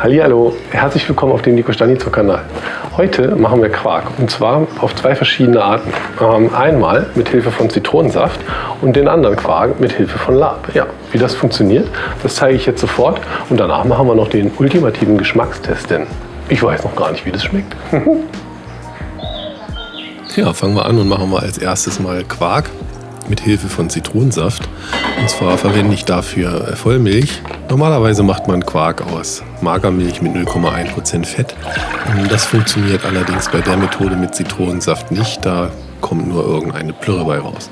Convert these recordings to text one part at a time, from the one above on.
Hallihallo, herzlich willkommen auf dem Nico Stanizzo-Kanal. Heute machen wir Quark und zwar auf zwei verschiedene Arten. Einmal mit Hilfe von Zitronensaft und den anderen Quark mit Hilfe von Lab. Ja, wie das funktioniert, das zeige ich jetzt sofort und danach machen wir noch den ultimativen Geschmackstest, denn ich weiß noch gar nicht, wie das schmeckt. Ja, fangen wir an und machen wir als erstes mal Quark mit Hilfe von Zitronensaft. Und zwar verwende ich dafür Vollmilch. Normalerweise macht man Quark aus Magermilch mit 0,1% Fett. Das funktioniert allerdings bei der Methode mit Zitronensaft nicht. Da kommt nur irgendeine Plörre bei raus.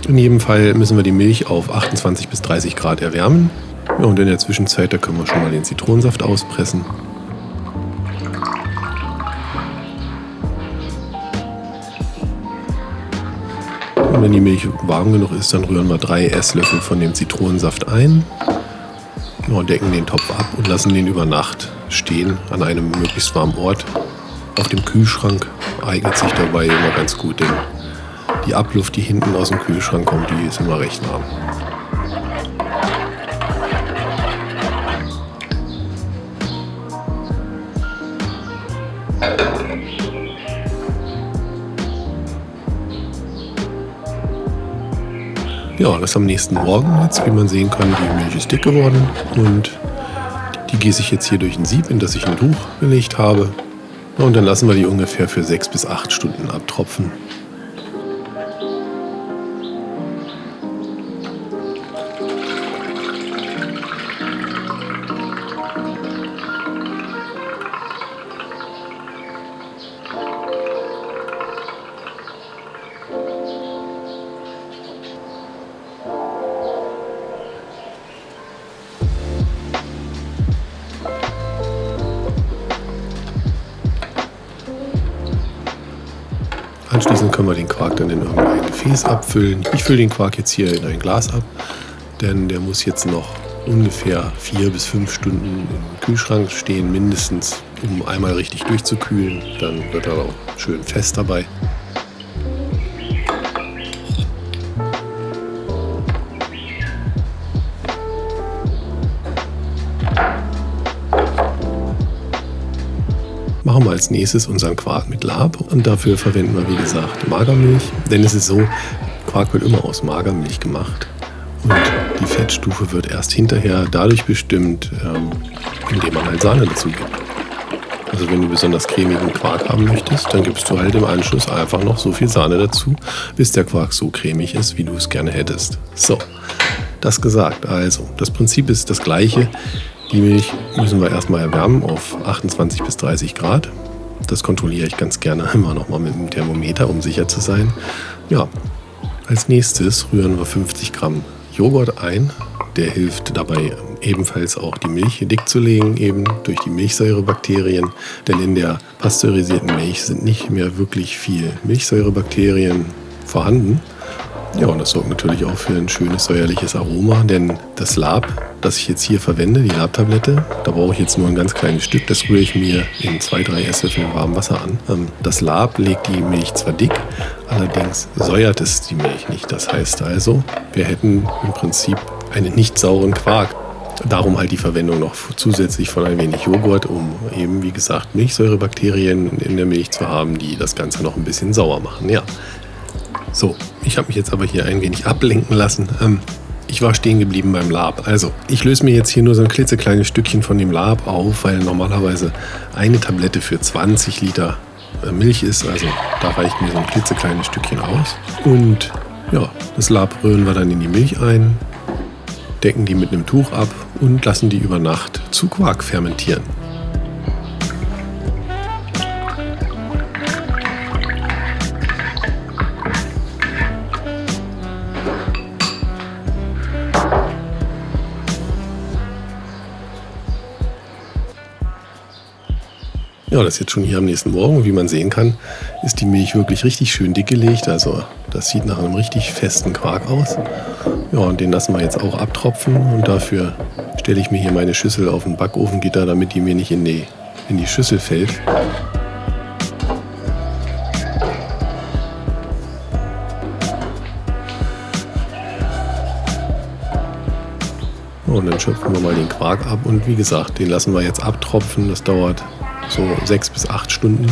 In jedem Fall müssen wir die Milch auf 28 bis 30 Grad erwärmen. Ja, und in der Zwischenzeit, da können wir schon mal den Zitronensaft auspressen. Und wenn die Milch warm genug ist, dann rühren wir 3 Esslöffel von dem Zitronensaft ein. Ja, decken den Topf ab und lassen den über Nacht stehen an einem möglichst warmen Ort. Auf dem Kühlschrank eignet sich dabei immer ganz gut, denn die Abluft, die hinten aus dem Kühlschrank kommt, die ist immer recht warm. Ja, das am nächsten Morgen. Jetzt, wie man sehen kann, die Milch ist dick geworden und die gieße ich jetzt hier durch ein Sieb, in das ich ein Tuch gelegt habe. Und dann lassen wir die ungefähr für 6 bis 8 Stunden abtropfen. Anschließend können wir den Quark dann in irgendein Gefäß abfüllen. Ich fülle den Quark jetzt hier in ein Glas ab, denn der muss jetzt noch ungefähr 4 bis 5 Stunden im Kühlschrank stehen, mindestens, um einmal richtig durchzukühlen. Dann wird er auch schön fest dabei. Machen wir als nächstes unseren Quark mit Lab und dafür verwenden wir, wie gesagt, Magermilch. Denn es ist so, Quark wird immer aus Magermilch gemacht und die Fettstufe wird erst hinterher dadurch bestimmt, indem man halt Sahne dazu gibt. Also wenn du besonders cremigen Quark haben möchtest, dann gibst du halt im Anschluss einfach noch so viel Sahne dazu, bis der Quark so cremig ist, wie du es gerne hättest. So, das gesagt. Also, das Prinzip ist das gleiche. Die Milch müssen wir erstmal erwärmen auf 28 bis 30 Grad. Das kontrolliere ich ganz gerne immer noch mal mit dem Thermometer, um sicher zu sein. Ja, als nächstes rühren wir 50 Gramm Joghurt ein. Der hilft dabei ebenfalls auch die Milch dick zu legen, eben durch die Milchsäurebakterien. Denn in der pasteurisierten Milch sind nicht mehr wirklich viel Milchsäurebakterien vorhanden. Ja, und das sorgt natürlich auch für ein schönes säuerliches Aroma, denn das Lab, das ich jetzt hier verwende, die Labtablette, da brauche ich jetzt nur ein ganz kleines Stück, das rühre ich mir in 2-3 Esslöffel warmem Wasser an. Das Lab legt die Milch zwar dick, allerdings säuert es die Milch nicht. Das heißt also, wir hätten im Prinzip einen nicht sauren Quark. Darum halt die Verwendung noch zusätzlich von ein wenig Joghurt, um eben, wie gesagt, Milchsäurebakterien in der Milch zu haben, die das Ganze noch ein bisschen sauer machen. Ja. So, ich habe mich jetzt aber hier ein wenig ablenken lassen. Ich war stehen geblieben beim Lab. Also, ich löse mir jetzt hier nur so ein klitzekleines Stückchen von dem Lab auf, weil normalerweise eine Tablette für 20 Liter Milch ist. Also, da reicht mir so ein klitzekleines Stückchen aus. Und ja, das Lab rühren wir dann in die Milch ein, decken die mit einem Tuch ab und lassen die über Nacht zu Quark fermentieren. Ja, das ist jetzt schon hier am nächsten Morgen. Wie man sehen kann, ist die Milch wirklich richtig schön dick gelegt. Also das sieht nach einem richtig festen Quark aus. Ja, und den lassen wir jetzt auch abtropfen. Und dafür stelle ich mir hier meine Schüssel auf ein Backofengitter, damit die mir nicht in die Schüssel fällt. Und dann schöpfen wir mal den Quark ab und wie gesagt, den lassen wir jetzt abtropfen. Das dauert so 6 bis 8 Stunden.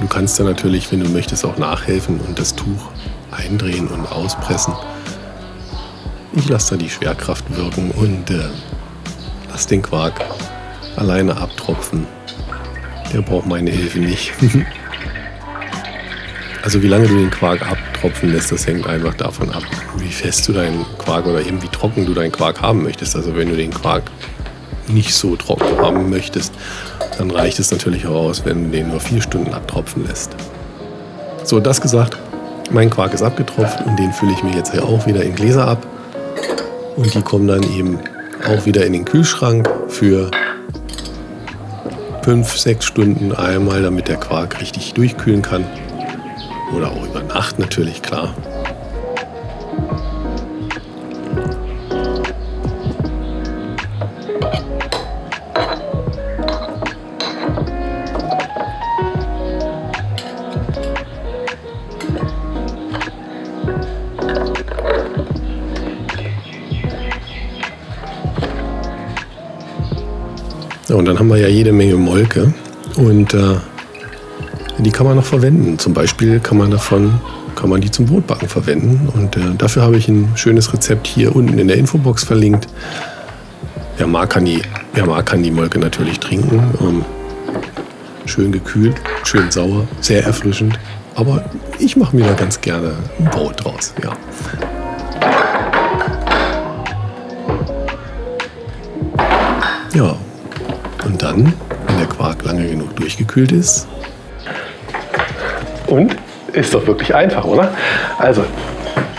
Du kannst dann natürlich, wenn du möchtest, auch nachhelfen und das Tuch eindrehen und auspressen. Ich lasse da die Schwerkraft wirken und lass den Quark alleine abtropfen. Der braucht meine Hilfe nicht. Also wie lange du den Quark abtropfen lässt, das hängt einfach davon ab, wie fest du deinen Quark oder eben wie trocken du deinen Quark haben möchtest. Also wenn du den Quark nicht so trocken haben möchtest, dann reicht es natürlich auch aus, wenn du den nur 4 Stunden abtropfen lässt. So, das gesagt, mein Quark ist abgetropft und den fülle ich mir jetzt hier auch wieder in Gläser ab. Und die kommen dann eben auch wieder in den Kühlschrank für 5, 6 Stunden einmal, damit der Quark richtig durchkühlen kann. Oder auch über Nacht natürlich, klar. Ja, und dann haben wir ja jede Menge Molke und die kann man noch verwenden. Zum Beispiel kann man die zum Brotbacken verwenden und dafür habe ich ein schönes Rezept hier unten in der Infobox verlinkt. Wer mag, kann die Molke natürlich trinken. Schön gekühlt, schön sauer, sehr erfrischend. Aber ich mache mir da ganz gerne ein Brot draus. Ja. Ja. Und dann, wenn der Quark lange genug durchgekühlt ist. Und? Ist doch wirklich einfach, oder? Also,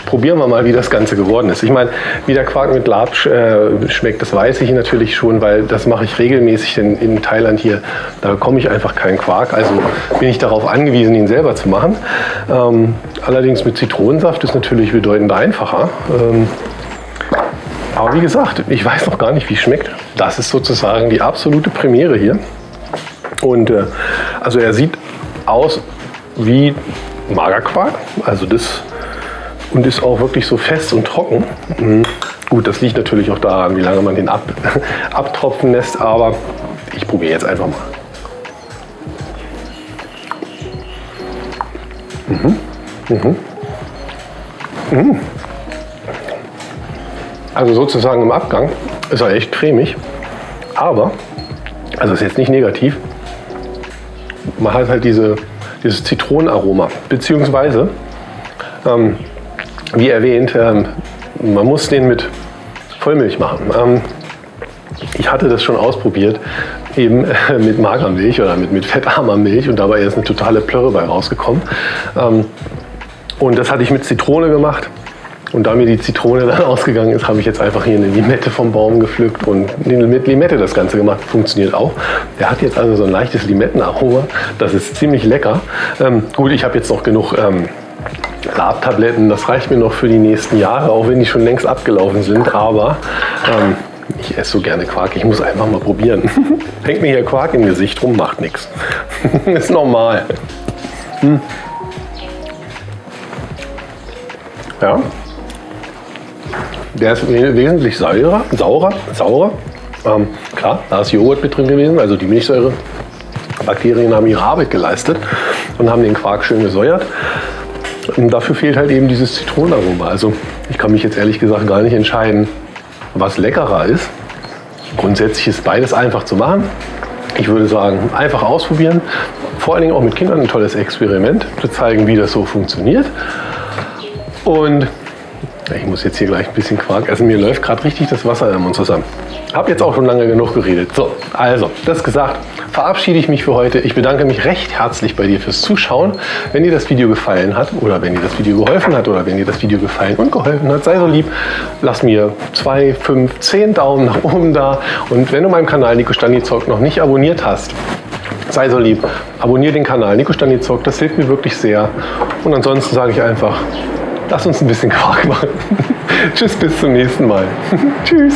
probieren wir mal, wie das Ganze geworden ist. Ich meine, wie der Quark mit Lab schmeckt, das weiß ich natürlich schon, weil das mache ich regelmäßig in Thailand hier. Da bekomme ich einfach keinen Quark, also bin ich darauf angewiesen, ihn selber zu machen. Allerdings mit Zitronensaft ist natürlich bedeutend einfacher. Aber wie gesagt, ich weiß noch gar nicht, wie es schmeckt. Das ist sozusagen die absolute Premiere hier. Und also er sieht aus wie Magerquark, also das, und ist auch wirklich so fest und trocken. Gut, das liegt natürlich auch daran, wie lange man den abtropfen lässt, aber ich probiere jetzt einfach mal. Also sozusagen im Abgang ist er echt cremig, aber, also ist jetzt nicht negativ, man hat halt dieses Zitronenaroma, beziehungsweise, wie erwähnt, man muss den mit Vollmilch machen. Ich hatte das schon ausprobiert, eben mit Magermilch oder mit fettarmer Milch, und dabei ist eine totale Plörre bei rausgekommen. Und das hatte ich mit Zitrone gemacht. Und da mir die Zitrone dann ausgegangen ist, habe ich jetzt einfach hier eine Limette vom Baum gepflückt und mit Limette das Ganze gemacht. Funktioniert auch. Der hat jetzt also so ein leichtes Limettenaroma. Das ist ziemlich lecker. Gut, ich habe jetzt noch genug Labtabletten. Das reicht mir noch für die nächsten Jahre, auch wenn die schon längst abgelaufen sind. Aber ich esse so gerne Quark. Ich muss einfach mal probieren. Hängt mir hier Quark im Gesicht rum, macht nichts. Ist normal. Ja. Der ist wesentlich saurer. Klar, da ist Joghurt mit drin gewesen, also die Milchsäure. Bakterien haben ihre Arbeit geleistet und haben den Quark schön gesäuert. Und dafür fehlt halt eben dieses Zitronenaroma. Also ich kann mich jetzt ehrlich gesagt gar nicht entscheiden, was leckerer ist. Grundsätzlich ist beides einfach zu machen. Ich würde sagen, einfach ausprobieren. Vor allen Dingen auch mit Kindern ein tolles Experiment, zu zeigen, wie das so funktioniert. Und ich muss jetzt hier gleich ein bisschen Quark essen. Mir läuft gerade richtig das Wasser im Mund zusammen. Habe jetzt auch schon lange genug geredet. So, also, das gesagt, verabschiede ich mich für heute. Ich bedanke mich recht herzlich bei dir fürs Zuschauen. Wenn dir das Video gefallen hat oder wenn dir das Video geholfen hat oder wenn dir das Video gefallen und geholfen hat, sei so lieb, lass mir 2, 5, 10 Daumen nach oben da. Und wenn du meinen Kanal Nico Staniszok noch nicht abonniert hast, sei so lieb, abonniere den Kanal Nico Staniszok. Das hilft mir wirklich sehr. Und ansonsten sage ich einfach Lass uns ein bisschen Quark machen. Tschüss, bis zum nächsten Mal. Tschüss.